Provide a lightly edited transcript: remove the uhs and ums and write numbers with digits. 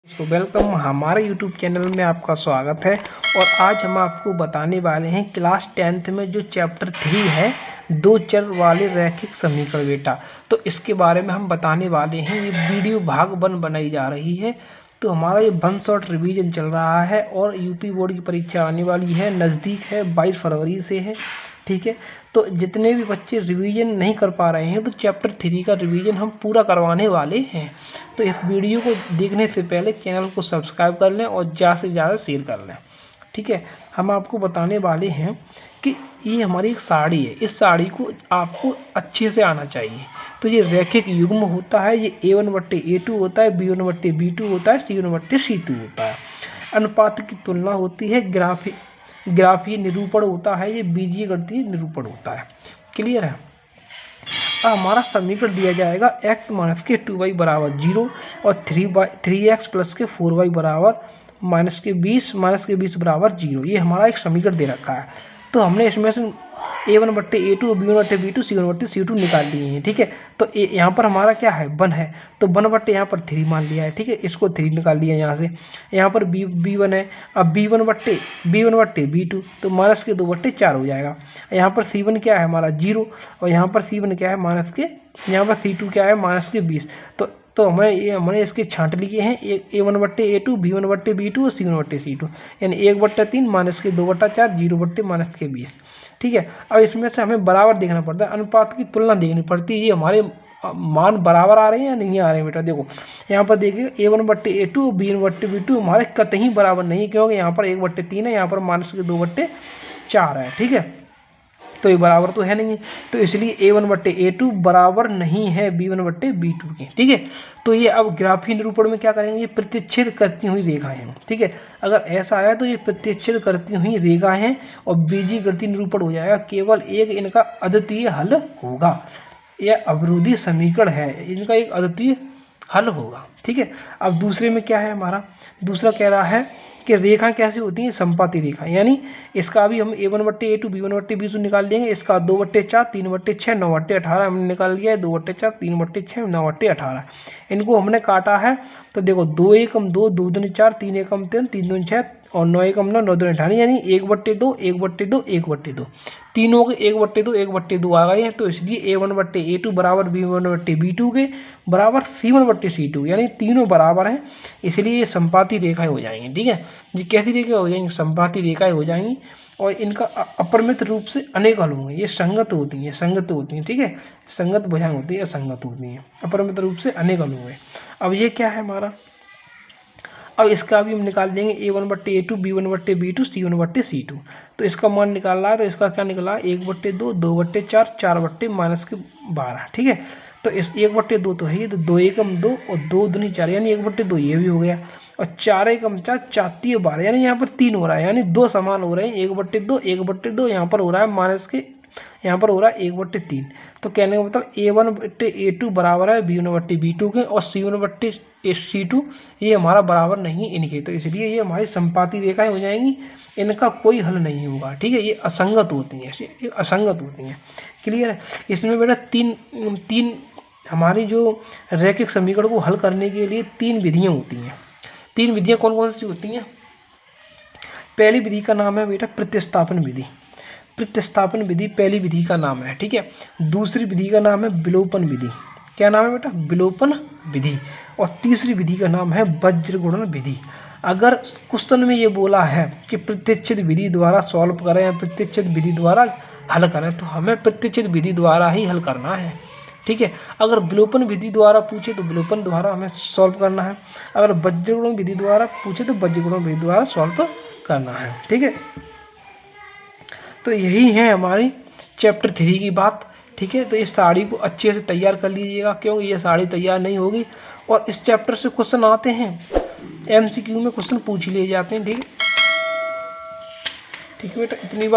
तो वेलकम हमारे YouTube channel में आपका स्वागत है। और आज हम आपको बताने वाले हैं क्लास 10th में जो चैप्टर 3 है दो चर वाले रैखिक समीकरण बेटा, तो इसके बारे में हम बताने वाले हैं। ये वीडियो भाग 1 बनाई जा रही है। तो हमारा ये 1 शॉट रिवीजन चल रहा है और यूपी बोर्ड की परीक्षा आने वाली है, नज़दीक है, 22 फरवरी से है। ठीक है, तो जितने भी बच्चे रिवीजन नहीं कर पा रहे हैं तो चैप्टर 3 का रिवीजन हम पूरा करवाने वाले हैं। तो इस वीडियो को देखने से पहले चैनल को सब्सक्राइब कर लें और ज़्यादा से ज़्यादा शेयर कर लें। ठीक है, हम आपको बताने वाले हैं कि ये हमारी एक साड़ी है। इस साड़ी को आपको अच्छे से आना चाहिए। तो ये रैखिक युग्म होता है, ये A1/A2 होता है, B1/B2 होता है, C1/C2 होता है। अनुपात की तुलना होती है, ग्राफीय निरूपण होता है, ये बीजीय गणितीय निरूपण होता है। क्लियर है। अब हमारा समीकरण दिया जाएगा x माइनस के 2y बराबर 0 और 3x प्लस के 4y बराबर माइनस के 20 बराबर 0। ये हमारा एक समीकरण दे रखा है। तो हमने इसमें से A1/A2, B1/B2, C1/C2 निकाल लिए हैं। ठीक है, तो यहाँ पर हमारा क्या है 1 है, तो 1/, यहाँ पर 3 मान लिया है। ठीक है, इसको 3 निकाल लिया यहाँ से। यहाँ पर B1 है, अब B1/B2 तो माइनस के 2/4 हो जाएगा। यहाँ पर C1 क्या है हमारा 0 और यहाँ पर C1 क्या है माइनस के, यहाँ पर C2 क्या है माइनस के 20। तो हमने इसके छांट लिए हैं A1/A2, B1/B2 और C1/C2, यानी 1/3 माइनस के 2/4, 0 माइनस के 20। ठीक है, अब इसमें से हमें बराबर देखना पड़ता है, अनुपात की तुलना देखनी पड़ती है। ये हमारे मान बराबर आ रहे हैं या नहीं आ रहे हैं बेटा। देखो यहाँ पर देखिए A1/A2 और B1/B2 हमारे कतई बराबर नहीं है, क्योंकि यहाँ पर 1/3 है, यहाँ पर माइनस के 2/4 है। ठीक है, तो ये बराबर तो है नहीं है, तो इसलिए A1/A2 बराबर नहीं है B1/B2 के। ठीक है, तो ये अब ग्राफीय निरूपण में क्या करेंगे, ये प्रतिच्छेद करती हुई रेखाएं हैं। ठीक है, अगर ऐसा आया तो ये प्रतिच्छेद करती हुई रेखाएं हैं और बीजीय गणितीय निरूपण हो जाएगा। केवल एक इनका अद्वितीय हल होगा। यह अवरोधी समीकरण है, इनका एक अद्वितीय हल होगा। ठीक है, अब दूसरे में क्या है हमारा, दूसरा कह रहा है कि रेखा कैसी होती है, संपाती रेखा। यानी इसका भी हम A1/A2, B1/B2 निकाल लेंगे। इसका 2/4, 3/6, 9/18 हमने निकाल लिया है। 2/4, 3/6, 9/18 इनको हमने काटा है। तो देखो 2 एकम 2, 2 दूनी 4, 3 एकम 3, 3 दूनी 6 और 9 एकम 9, 9 दूनी 18, यानी 1/2, 1/2, 1/2 तीनों के 1/2, 1/2 आ गए हैं। तो इसलिए A1/A2 बराबर B1/B2 के बराबर C1/C2, यानी तीनों बराबर हैं, इसलिए ये संपाती रेखाएं हो जाएंगी। ठीक है, ये कैसी रेखाएं हो जाएंगी, संपाती रेखाएं हो जाएंगी और इनका अपरिमित रूप से अनेक हल होंगे। ये संगत होती हैं, संगत होती हैं। ठीक है, संगत भुजाएं होती है, असंगत होती हैं, अपरिमित रूप से अनेक हल होंगे। अब ये क्या है हमारा, अब इसका भी हम निकाल देंगे A1/A2, B1/B2, C1/C2। तो इसका मान निकालना है, तो इसका क्या निकला 1/2, 2/4, 4/-12। ठीक है, तो इस 1/2 तो है ये, तो 2 एकम 2 और 2 दूनी 4, यानी 1/2 ये भी हो गया और 4 एकम 4, 4 3 12, यानी यहाँ पर 3 हो रहा है, यानी 2 समान हो रहे हैं। 1/2, 1/2 यहाँ पर हो रहा है माइनस के, यहाँ पर हो रहा है 1/3। तो कहने का मतलब A1/A2 बराबर है B1/B2 के और C1/C2 ये हमारा बराबर नहीं इनके, तो इसलिए ये हमारी संपाती रेखाएं हो जाएंगी, इनका कोई हल नहीं होगा। ठीक है, ये असंगत होती हैं, ये असंगत होती हैं। क्लियर है। इसमें बेटा तीन हमारी जो रैखिक समीकरण को हल करने के लिए 3 विधियाँ होती हैं। 3 विधियाँ कौन कौन सी होती हैं। पहली विधि का नाम है बेटा प्रतिस्थापन विधि। प्रतिस्थापन विधि पहली विधि का नाम है। ठीक है, दूसरी विधि का नाम है विलोपन विधि। क्या नाम है बेटा, विलोपन विधि। और तीसरी विधि का नाम है वज्रगुणन विधि। अगर क्वेश्चन में ये बोला है कि प्रतिच्छेद विधि द्वारा सॉल्व करें या प्रतिच्छेद विधि द्वारा हल करें, तो हमें प्रतिच्छेद विधि द्वारा ही हल करना है। ठीक है, अगर विलोपन विधि द्वारा पूछे तो विलोपन द्वारा हमें सॉल्व करना है। अगर वज्रगुणन विधि द्वारा पूछे तो वज्रगुणन विधि द्वारा सॉल्व करना है। ठीक है, तो यही है हमारी चैप्टर 3 की बात। ठीक है, तो इस साड़ी को अच्छे से तैयार कर लीजिएगा, क्योंकि ये साड़ी तैयार नहीं होगी। और इस चैप्टर से क्वेश्चन आते हैं, MCQ में क्वेश्चन पूछ लिए जाते हैं। ठीक है, ठीक है बेटा, इतनी बात